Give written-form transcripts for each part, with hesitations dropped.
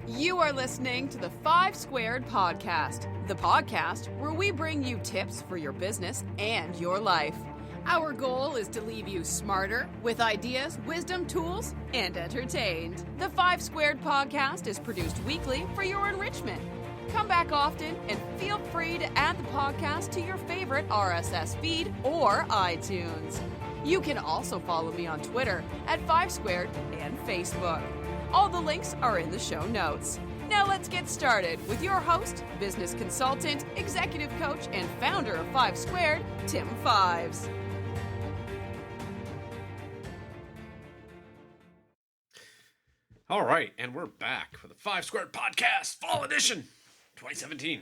You are listening to the 5 Squared Podcast, the podcast where we bring you tips for your business and your life. Our goal is to leave you smarter with ideas, wisdom, tools, and entertained. The 5 Squared Podcast is produced weekly for your enrichment. Come back often and feel free to add the podcast to your favorite RSS feed or iTunes. You can also follow me on Twitter at 5 Squared and Facebook. All the links are in the show notes. Now let's get started with your host, business consultant, executive coach, and founder of 5 Squared, Tim Fives. All right, and we're back for the 5 Squared Podcast, Fall Edition, 2017.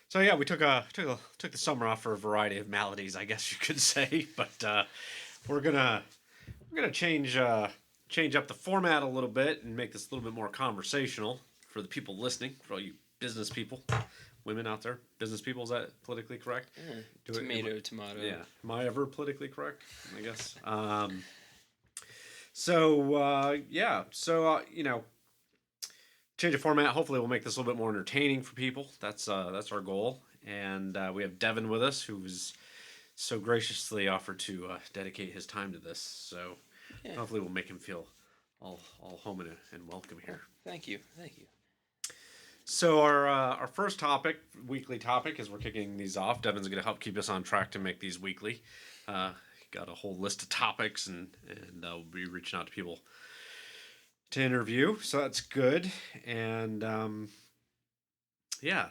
So yeah, we took the summer off for a variety of maladies, I guess you could say, but we're gonna change up the format a little bit and make this a little bit more conversational for the people listening, for all you business people, women out there, business people. Is that politically correct? Tomato. Yeah. Am I ever politically correct? I guess. So change the format. Hopefully, we'll make this a little bit more entertaining for people. That's our goal. And we have Devin with us, who's so graciously offered to dedicate his time to this. So. Yeah. Hopefully we'll make him feel all home and welcome here. Thank you. So our first topic, weekly topic, as we're kicking these off, Devin's going to help keep us on track to make these weekly. Got a whole list of topics, and we'll be reaching out to people to interview, so that's good. And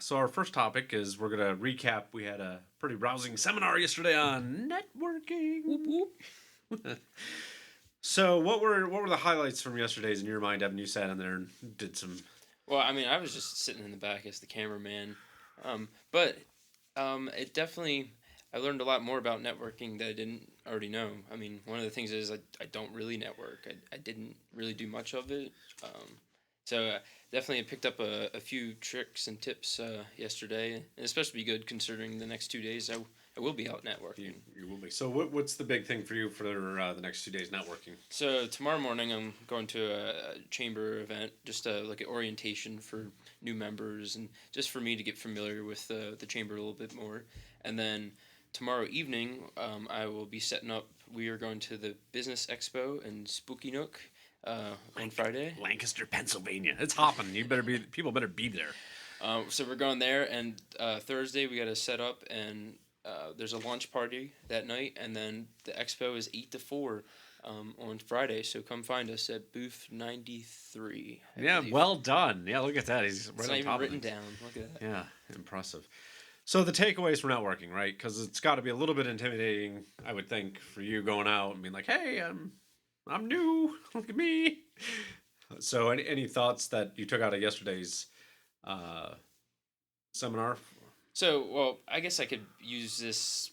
so our first topic is we're going to recap. We had a pretty rousing seminar yesterday on networking. Whoop, whoop. So what were the highlights from yesterday's in your mind, Evan? You sat in there and did some... Well, I mean, I was just sitting in the back as the cameraman. But it definitely... I learned a lot more about networking that I didn't already know. I mean, one of the things is I don't really network. I didn't really do much of it. So definitely picked up a few tricks and tips yesterday. And especially be good considering the next 2 days I will be out networking. You will be. So what's the big thing for you for the next 2 days networking? So tomorrow morning I'm going to a chamber event, just like an orientation for new members and just for me to get familiar with the chamber a little bit more. And then tomorrow evening I will be setting up. We are going to the Business Expo in Spooky Nook on Friday. Lancaster, Pennsylvania. It's hopping. People better be there. So we're going there, and Thursday we got to set up and. There's a launch party that night, and then the expo is 8 to 4 on Friday. So come find us at booth 93. Yeah, well done. Yeah, look at that. He's right on top of it. It's not even written down. Look at that. Yeah, impressive. So the takeaways from networking, right? Because it's got to be a little bit intimidating, I would think, for you going out and being like, "Hey, I'm new. Look at me." So any thoughts that you took out of yesterday's seminar? So, well, I guess I could use this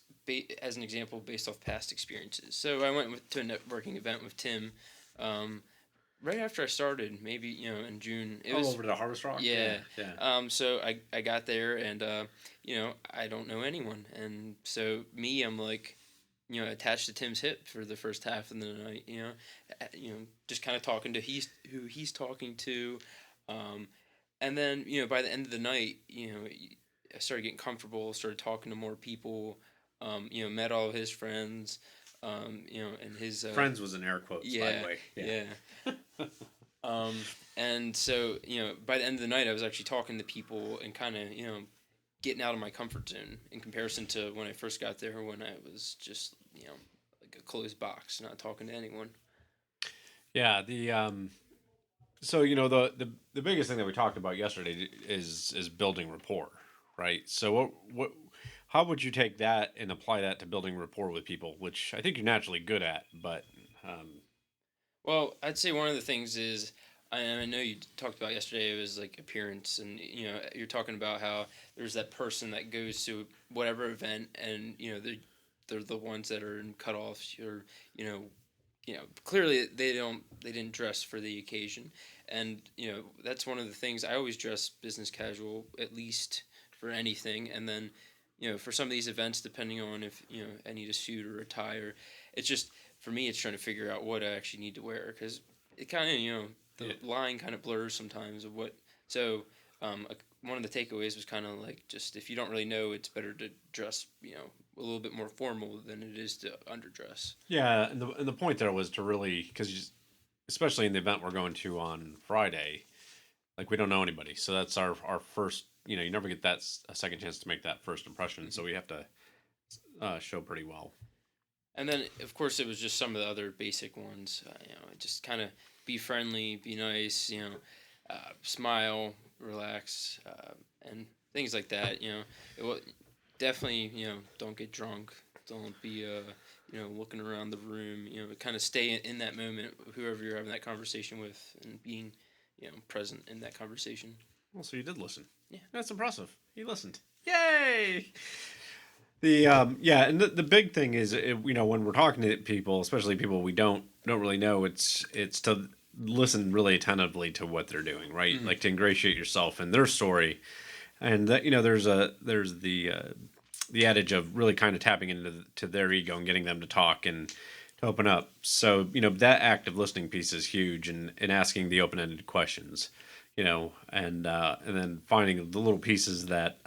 as an example based off past experiences. So I went to a networking event with Tim right after I started, maybe, in June. It was over to Harvest Rock? Yeah. So I got there and, I don't know anyone. And so I'm like, attached to Tim's hip for the first half of the night, just kind of talking to who he's talking to. And then, by the end of the night, I started getting comfortable, started talking to more people, met all of his friends, and his... friends was in air quotes, by the way. Yeah. And so, by the end of the night, I was actually talking to people and kind of, getting out of my comfort zone in comparison to when I first got there, when I was just, like a closed box, not talking to anyone. Yeah, so, the biggest thing that we talked about yesterday is building rapport. Right. So how would you take that and apply that to building rapport with people, which I think you're naturally good at, but well, I'd say one of the things is I know you talked about yesterday, it was like appearance, and you're talking about how there's that person that goes to whatever event and they're the ones that are in cutoffs or clearly they didn't dress for the occasion, and that's one of the things. I always dress business casual at least for anything, and then for some of these events, depending on if I need a suit or a tie, or it's just for me it's trying to figure out what I actually need to wear, because it kind of the line kind of blurs sometimes of what. So one of the takeaways was kind of like, just if you don't really know, it's better to dress, a little bit more formal than it is to underdress. Yeah, and the point there was to really, because especially in the event we're going to on Friday, like we don't know anybody, so that's our first. You never get a second chance to make that first impression, so we have to show pretty well. And then, of course, it was just some of the other basic ones. Just kind of be friendly, be nice. Smile, relax, and things like that. Definitely. Don't get drunk. Don't be looking around the room. Kind of stay in that moment, whoever you're having that conversation with, and being present in that conversation. Well, so you did listen. Yeah, that's impressive. He listened. Yay! And the big thing is, when we're talking to people, especially people we don't really know, it's to listen really attentively to what they're doing, right? Mm-hmm. Like to ingratiate yourself in their story, and that there's the adage of really kind of tapping into their ego and getting them to talk and to open up. So that active listening piece is huge, and asking the open-ended questions, and then finding the little pieces that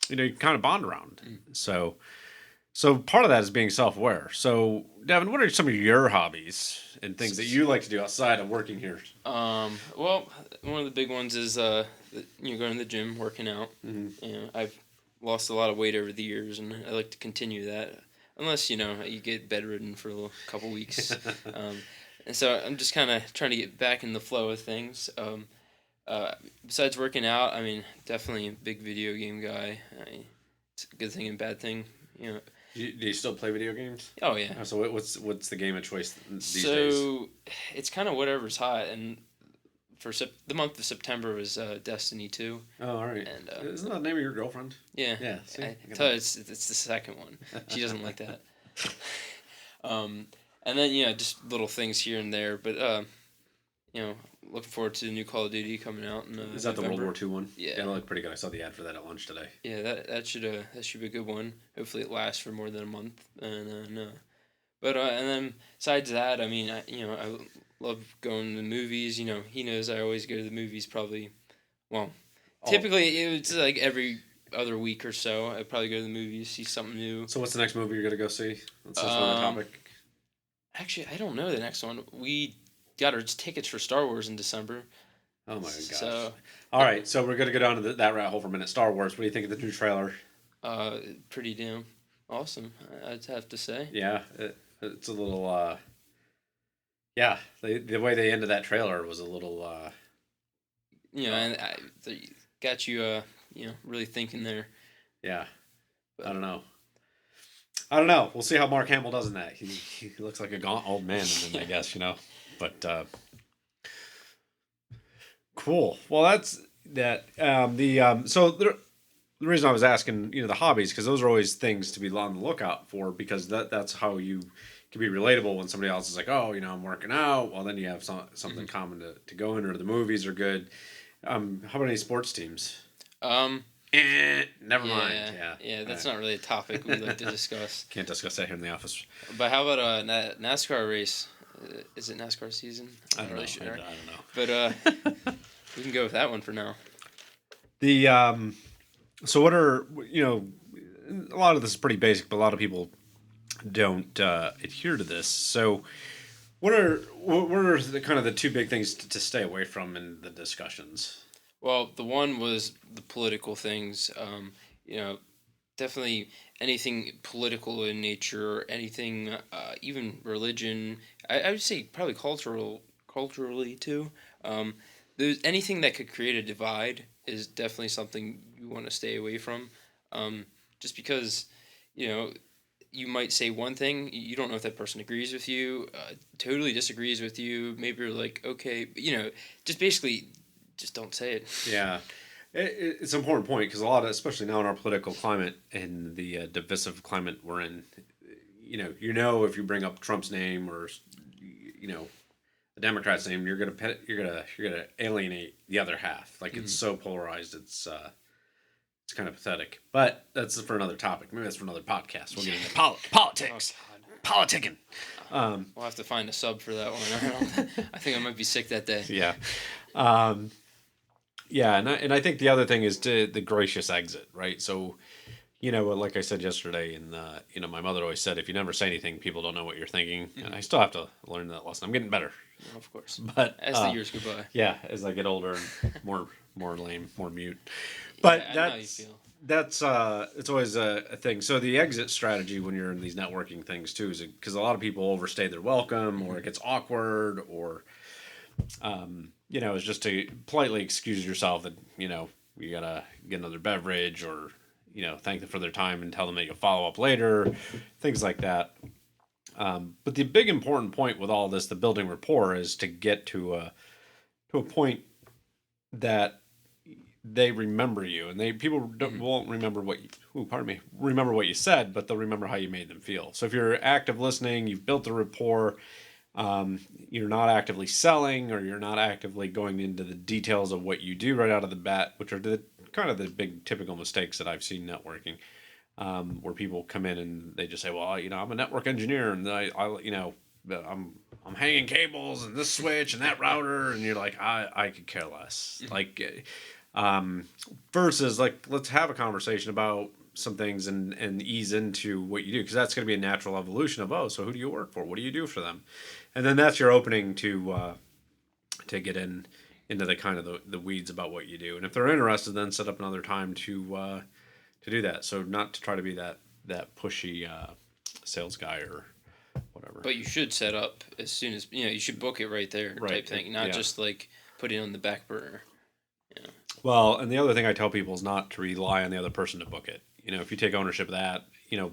you kind of bond around. So part of that is being self-aware. So, Devin, what are some of your hobbies and things that you like to do outside of working here? Well, one of the big ones is going to the gym, working out. Mm-hmm. I've lost a lot of weight over the years, and I like to continue that. Unless you get bedridden for a couple weeks, and so I'm just kind of trying to get back in the flow of things. Besides working out, definitely a big video game guy. It's a good thing and bad thing, Do you still play video games? Oh yeah. So what's the game of choice these days? So it's kind of whatever's hot, and for the month of September was Destiny 2. Oh, all right. And isn't that the name of your girlfriend? Yeah. Yeah. I tell her it's the second one. She doesn't like that. And then just little things here and there, but looking forward to the new Call of Duty coming out in Is that November. the World War II one? Yeah. Yeah, it looked pretty good. I saw the ad for that at lunch today. Yeah, that should be a good one. Hopefully it lasts for more than a month. And then besides that, I love going to the movies. He knows I always go to the movies probably. Well, typically it's like every other week or so. I probably go to the movies, see something new. So what's the next movie you're gonna go see? Let's switch on the topic. Actually, I don't know the next one. We got our tickets for Star Wars in December. Oh my gosh. So, all right, so we're going to go down to that rat hole for a minute. Star Wars, what do you think of the new trailer? Pretty damn awesome, I'd have to say. Yeah, it's a little, the way they ended that trailer was a little, and they got you, really thinking there. Yeah, but I don't know. We'll see how Mark Hamill does in that. He looks like a gaunt old man in it, I guess, But cool. Well, that's that. So the reason I was asking, the hobbies, because those are always things to be on the lookout for, because that's how you can be relatable when somebody else is like, oh, I'm working out. Well, then you have something common to go in, or the movies are good. How about any sports teams? Never mind. Yeah, that's not really a topic we like to discuss. Can't discuss that here in the office. But how about a NASCAR race? Is it NASCAR season? I'm not really sure. I don't know. But we can go with that one for now. So what are a lot of this is pretty basic, but a lot of people don't adhere to this. So what are the kind of the two big things to stay away from in the discussions? Well, the one was the political things. Definitely anything political in nature, anything, even religion. I would say probably culturally too. There's anything that could create a divide is definitely something you want to stay away from. Just because, you might say one thing, you don't know if that person agrees with you, totally disagrees with you. Maybe you're like, okay, just basically, just don't say it. Yeah. It's an important point because a lot of, especially now in our political climate and the divisive climate we're in, if you bring up Trump's name or, the Democrats' name, you're gonna alienate the other half. Like it's so polarized, it's kind of pathetic. But that's for another topic. Maybe that's for another podcast. We'll get into politics, politicking. We'll have to find a sub for that one. I think I might be sick that day. Yeah. Yeah, and I think the other thing is the gracious exit, right? So, like I said yesterday, and my mother always said, if you never say anything, people don't know what you're thinking. Mm-hmm. And I still have to learn that lesson. I'm getting better, of course. But as the years go by, yeah, as I get older and more lame, more mute. But yeah, that's it's always a thing. So the exit strategy when you're in these networking things too is because a lot of people overstay their welcome, or it gets awkward, or is just to politely excuse yourself that, you gotta get another beverage, or, thank them for their time and tell them that you'll follow up later, things like that. But the big important point with all this, the building rapport, is to get to a point that they remember you, and people won't remember remember what you said, but they'll remember how you made them feel. So if you're active listening, you've built a rapport. You're not actively selling, or you're not actively going into the details of what you do right out of the bat, which are the big typical mistakes that I've seen networking, where people come in and they just say, well, I'm a network engineer, and I'm hanging cables and this switch and that router, and you're like, I could care less. Versus let's have a conversation about some things and ease into what you do, because that's going to be a natural evolution of, so who do you work for? What do you do for them? And then that's your opening to get into the kind of the weeds about what you do. And if they're interested, then set up another time to do that. So not to try to be that pushy sales guy or whatever. But you should set up as soon as you should book it right there, type thing, not just put it on the back burner. Yeah. Well, and the other thing I tell people is not to rely on the other person to book it. If you take ownership of that,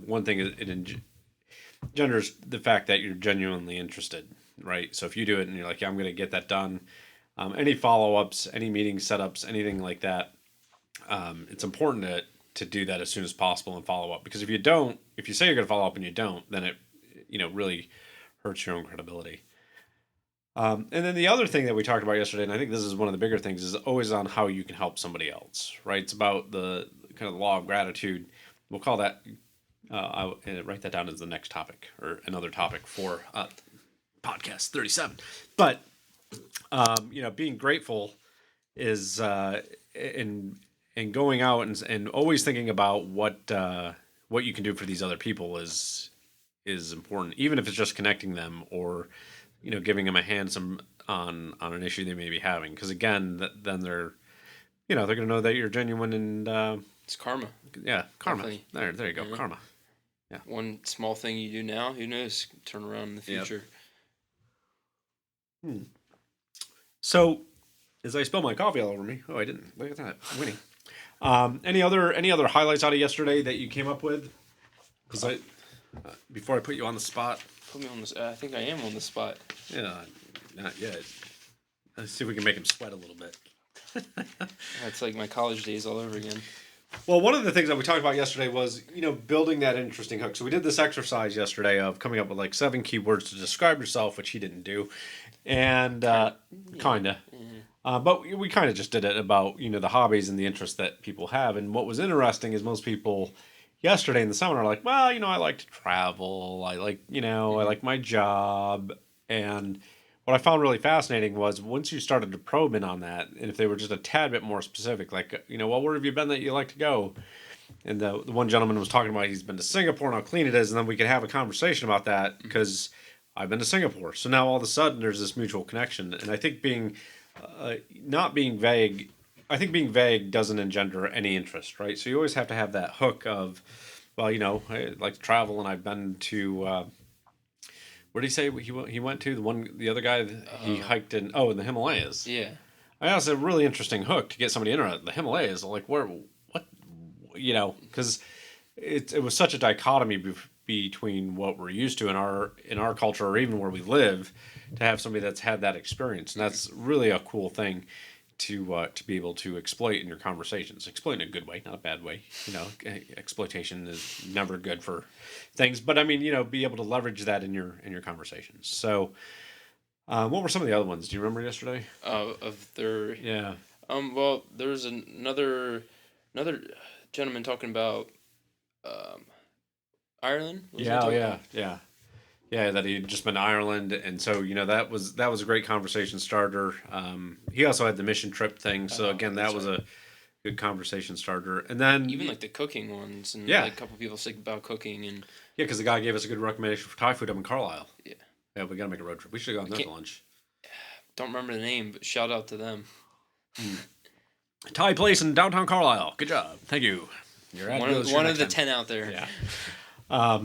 one thing is it engenders the fact that you're genuinely interested, right? So if you do it and you're like, yeah, I'm going to get that done. Any follow-ups, any meeting setups, anything like that, it's important to do that as soon as possible and follow up. Because if you say you're going to follow up and you don't, then it, really hurts your own credibility. And then the other thing that we talked about yesterday, and I think this is one of the bigger things, is always on how you can help somebody else, right? It's about the kind of law of gratitude. We'll call that, I'll write that down as the next topic, or another topic for podcast 37. But, being grateful is, in going out and always thinking about what you can do for these other people is important, even if it's just connecting them, or giving them a hand on an issue they may be having. Because again, then they're going to know that you're genuine, and it's karma. Yeah, karma. Definitely. There you go, karma. Yeah. One small thing you do now, who knows, turn around in the future. Yep. So, as I spill my coffee all over me, I didn't. Look at that, winning. Any other highlights out of yesterday that you came up with? Because before I put you on the spot. Put me on this. I think I am on the spot. Yeah, not yet. Let's see if we can make him sweat a little bit. It's like my college days all over again. Well, one of the things that we talked about yesterday was, building that interesting hook. So we did this exercise yesterday of coming up with 7 keywords to describe yourself, which he didn't do, and kinda. Mm-hmm. But we kind of just did it about the hobbies and the interests that people have. And what was interesting is most people yesterday in the seminar are like, well, I like to travel. I like, I like my job. And what I found really fascinating was once you started to probe in on that, and if they were just a tad bit more specific, well, where have you been that you like to go? And the one gentleman was talking about he's been to Singapore and how clean it is, and then we could have a conversation about that because I've been to Singapore. So now all of a sudden there's this mutual connection. And I think not being vague, I think being vague doesn't engender any interest, right? So you always have to have that hook of, well, I like to travel, and I've been to, where did he say he went to? The other guy, he hiked in the Himalayas. Yeah. I know it's a really interesting hook to get somebody interested. The Himalayas, because it was such a dichotomy between what we're used to in our culture, or even where we live, to have somebody that's had that experience. And that's really a cool thing to be able to exploit in your conversations. Exploit in a good way, not a bad way. Exploitation is never good for things, but be able to leverage that in your conversations. So, what were some of the other ones? Do you remember yesterday? Yeah. Well, there was another gentleman talking about Ireland. Yeah. Yeah, that he'd just been to Ireland, and so that was a great conversation starter. He also had the mission trip thing, so again, that was a good conversation starter. And then Even like the cooking ones, and Yeah. like a couple people sick about cooking, and yeah, because the guy gave us a good recommendation for Thai food up in Carlisle. yeah, Yeah, we gotta make a road trip. We should have gone there for lunch. don't remember the name, but shout out to them. Thai place in downtown Carlisle. Good job. Thank you. Your ad goes One here of the next time. 10 out there. Yeah.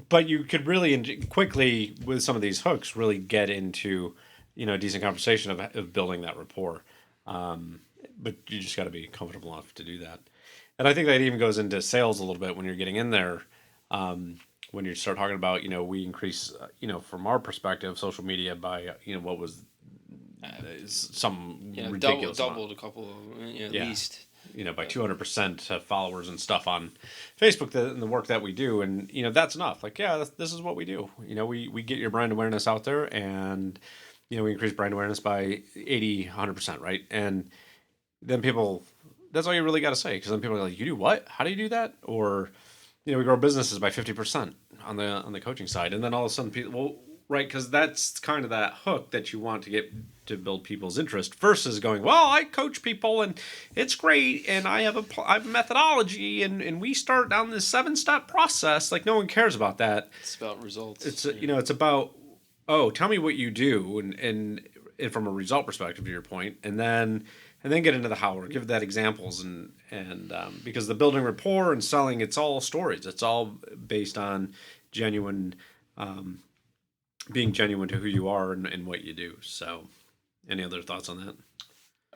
But you could really quickly, with some of these hooks, really get into, a decent conversation of building that rapport. But you just got to be comfortable enough to do that. And I think that even goes into sales a little bit when you're getting in there. When you start talking about, we increase, from our perspective, social media by, what was some ridiculous doubled a couple of, at least. By 200% followers and stuff on Facebook, and the work that we do. And, that's enough. Like, yeah, this is what we do. We get your brand awareness out there, and, we increase brand awareness by 80, 100%, right? And then that's all you really got to say. Because then people are like, you do what? How do you do that? Or, we grow businesses by 50% on the coaching side. And then all of a sudden people, well, right, because that's kind of that hook that you want to get to build people's interest versus going, well, I coach people and it's great and I have a methodology and we start down this 7-step process. Like, no one cares about that. It's about results. It's it's about, tell me what you do and from a result perspective, to your point, and then get into the how, or give that examples and because the building rapport and selling, it's all stories. It's all based on genuine. Being genuine to who you are and what you do. So, any other thoughts on that?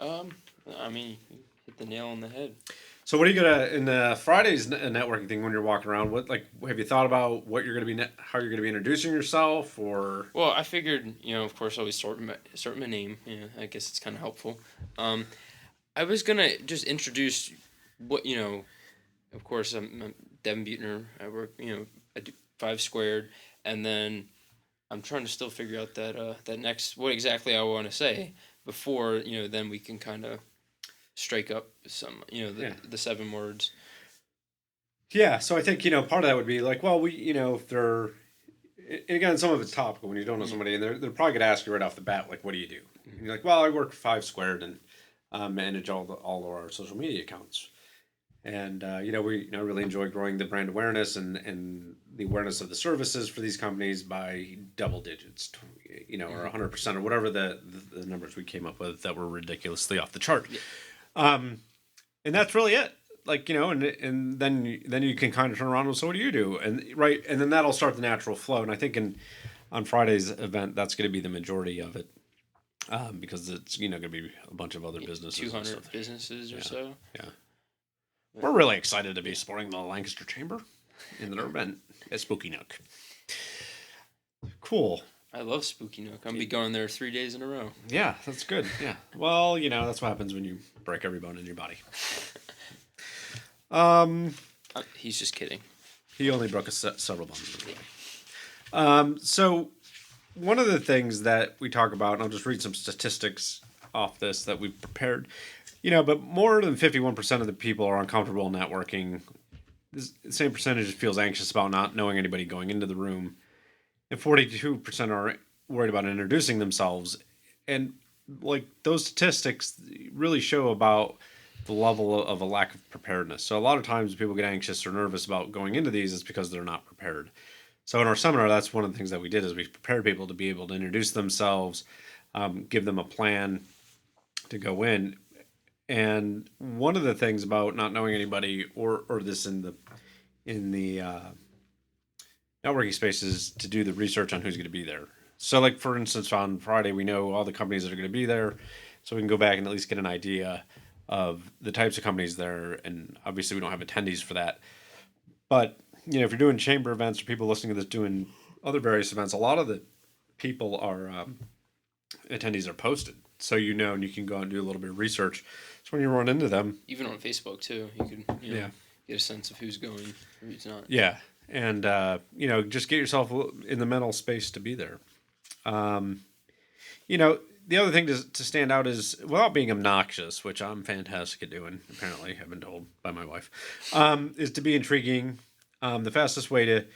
I mean, you hit the nail on the head. So, what are you gonna in Friday's networking thing when you're walking around? What have you thought about what you're gonna be how you're gonna be introducing yourself or? Well, I figured of course, always start with my name. I guess it's kind of helpful. I was gonna just introduce what Of course, I'm Devin Buettner. I work. I do 5 Squared, and then I'm trying to still figure out that next what exactly I want to say before then we can kind of strike up some the 7 words. Yeah, so I think part of that would be like, well, we if they're, and again, some of it's topical when you don't know somebody, and they're probably gonna ask you right off the bat, like, what do you do? And you're like, well, I work 5 Squared and manage all of our social media accounts. And we really enjoy growing the brand awareness and the awareness of the services for these companies by double digits, or 100% or whatever the numbers we came up with that were ridiculously off the chart. Yeah. And that's really it. Like, and then you can kind of turn around and so what do you do? And right, and then that'll start the natural flow. And I think on Friday's event, that's going to be the majority of it. Because it's going to be a bunch of other businesses. 200 businesses or so. Yeah. We're really excited to be supporting the Lancaster Chamber in their event at Spooky Nook. Cool. I love Spooky Nook. I'm be going there 3 days in a row. Yeah, that's good. Yeah. Well, that's what happens when you break every bone in your body. He's just kidding. He only broke several bones in his body. So one of the things that we talk about, and I'll just read some statistics off this that we've prepared. But more than 51% of the people are uncomfortable networking. The same percentage feels anxious about not knowing anybody going into the room. And 42% are worried about introducing themselves. And those statistics really show about the level of a lack of preparedness. So a lot of times people get anxious or nervous about going into these is because they're not prepared. So in our seminar, that's one of the things that we did is we prepared people to be able to introduce themselves, give them a plan to go in. And one of the things about not knowing anybody or this in the networking space is to do the research on who's going to be there. So for instance, on Friday, we know all the companies that are going to be there. So we can go back and at least get an idea of the types of companies there. And obviously we don't have attendees for that. But, if you're doing chamber events or people listening to this doing other various events, a lot of the people are attendees are posted. So and you can go and do a little bit of research. So when you run into them, even on Facebook too, you can get a sense of who's going, or who's not. Yeah, and just get yourself in the mental space to be there. The other thing to stand out is without being obnoxious, which I'm fantastic at doing. Apparently, I've been told by my wife, is to be intriguing. The fastest way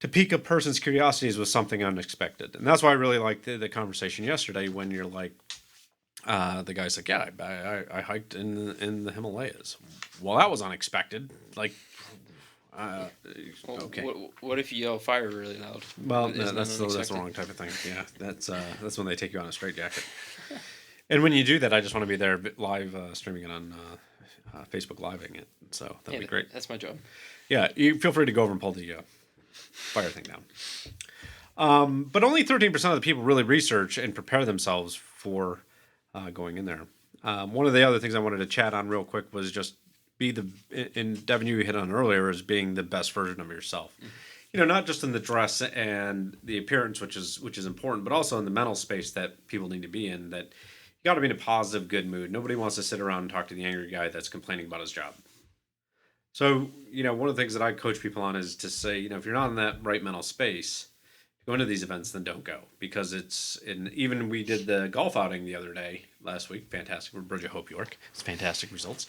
to pique a person's curiosities with something unexpected. And that's why I really liked the conversation yesterday when you're like, the guy's like, yeah, I hiked in the Himalayas. Well, that was unexpected. Like, okay. What if you yell fire really loud? Well, no, that's the wrong type of thing. Yeah, that's when they take you on a straitjacket. And when you do that, I just want to be there live streaming it on Facebook Living it. So that'd be great. That's my job. Yeah, you feel free to go over and pull the fire thing down. But only 13% of the people really research and prepare themselves for going in there. One of the other things I wanted to chat on real quick was just and Devin, you hit on earlier, is being the best version of yourself. Mm-hmm. You know, not just in the dress and the appearance, which is important, but also in the mental space that people need to be in. That you got to be in a positive, good mood. Nobody wants to sit around and talk to the angry guy that's complaining about his job. So, you know, one of the things that I coach people on is to say, you know, if you're not in that right mental space, go into these events, then don't go. Because even we did the golf outing the other day, last week, fantastic, for Bridge of Hope, York. It's fantastic results.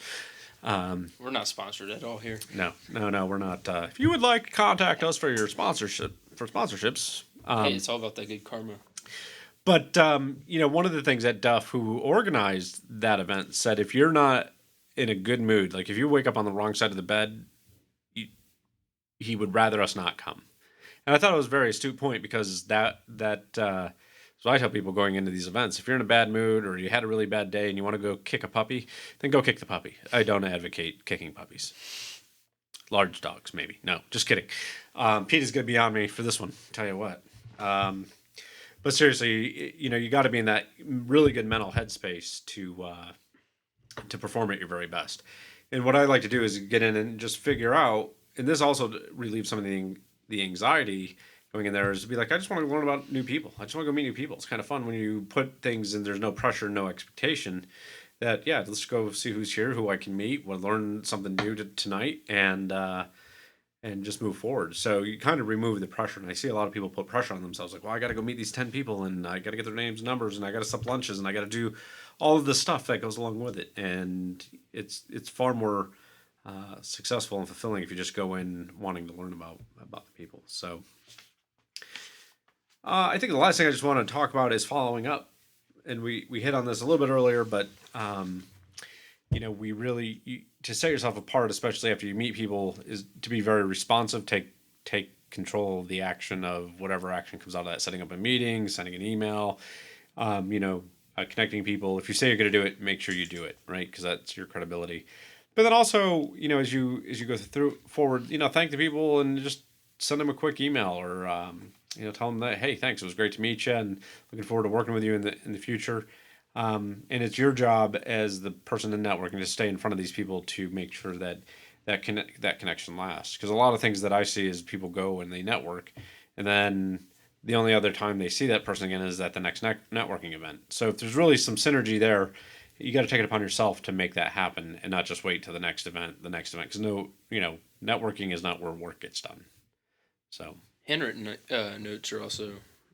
We're not sponsored at all here. No, we're not. If you would like to contact us for sponsorships. Hey, it's all about that good karma. But, you know, one of the things that Duff, who organized that event, said if you're not in a good mood, like if you wake up on the wrong side of the bed, he would rather us not come. And I thought it was a very astute point, because so I tell people going into these events, if you're in a bad mood or you had a really bad day and you want to go kick a puppy, then go kick the puppy. I don't advocate kicking puppies. Large dogs, maybe. No, just kidding. Pete is going to be on me for this one, tell you what. But seriously, you know, you got to be in that really good mental headspace to perform at your very best. And what I like to do is get in and just figure out, and this also relieves some of the anxiety going in there, is to be like, I just want to learn about new people. I just want to go meet new people. It's kind of fun when you put things and there's no pressure, no expectation. That, yeah, let's go see who's here, who I can meet, we'll learn something new tonight, and just move forward. So you kind of remove the pressure. And I see a lot of people put pressure on themselves, like, well, I got to go meet these 10 people, and I got to get their names and numbers, and I got to set lunches, and I got to do all of the stuff that goes along with it. And it's far more successful and fulfilling if you just go in wanting to learn about the people. So I think the last thing I just want to talk about is following up. And we hit on this a little bit earlier, but you know, we really, to set yourself apart, especially after you meet people, is to be very responsive. Take control of the action of whatever action comes out of that. Setting up a meeting, sending an email, you know, connecting people. If you say you're going to do it, make sure you do it, right? Because that's your credibility. But then also, you know, as you go forward, you know, thank the people and just send them a quick email, or you know, tell them that, hey, thanks, it was great to meet you, and looking forward to working with you in the future. And it's your job as the person in networking to stay in front of these people to make sure that connection lasts. Because a lot of things that I see is people go and they network, and then the only other time they see that person again is at the next networking event. So if there's really some synergy there, you got to take it upon yourself to make that happen, and not just wait till the next event. Because networking is not where work gets done. So handwritten notes are also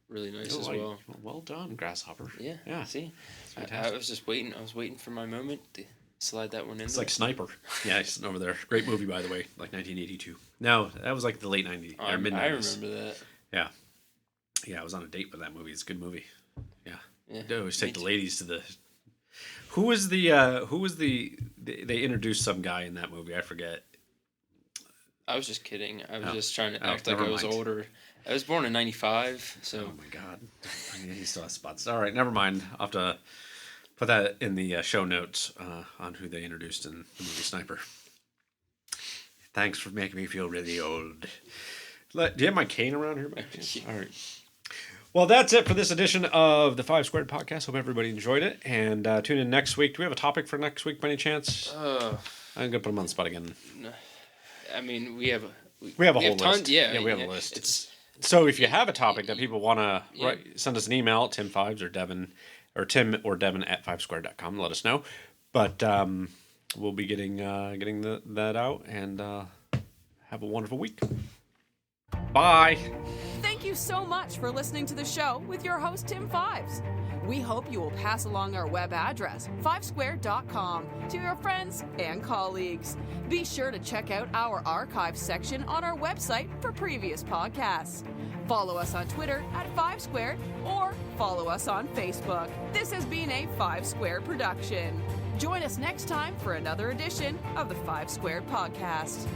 really nice as well. Well done, Grasshopper. Yeah. See, I was just waiting. I was waiting for my moment to slide that one in. It's like Sniper. Yeah, he's over there. Great movie, by the way, like 1982. No, that was like the late 90s or mid 90s. I remember that. Yeah, I was on a date with that movie. It's a good movie. Yeah. I always take the ladies to the. Who was the? They introduced some guy in that movie. I forget. I was just kidding. I was just trying to act like I was older. I was born in 95, so. Oh my God. He still has spots. All right, never mind. I'll have to put that in the show notes on who they introduced in the movie Sniper. Thanks for making me feel really old. Do you have my cane around here? All right. Well, that's it for this edition of the 5 Squared Podcast. Hope everybody enjoyed it. And tune in next week. Do we have a topic for next week by any chance? I'm going to put them on the spot again. No. I mean, we have a whole list. Yeah, we have a list. So if you have a topic that people want to send us an email, Tim Fives or Devin, or Tim or Devin at 5squared.com. Let us know. But we'll be getting that out, and have a wonderful week. Bye. Thank you so much for listening to the show with your host, Tim Fives. We hope you will pass along our web address, 5squared.com, to your friends and colleagues. Be sure to check out our archive section on our website for previous podcasts. Follow us on Twitter at 5squared or follow us on Facebook. This has been a 5 Squared production. Join us next time for another edition of the 5 Squared Podcast.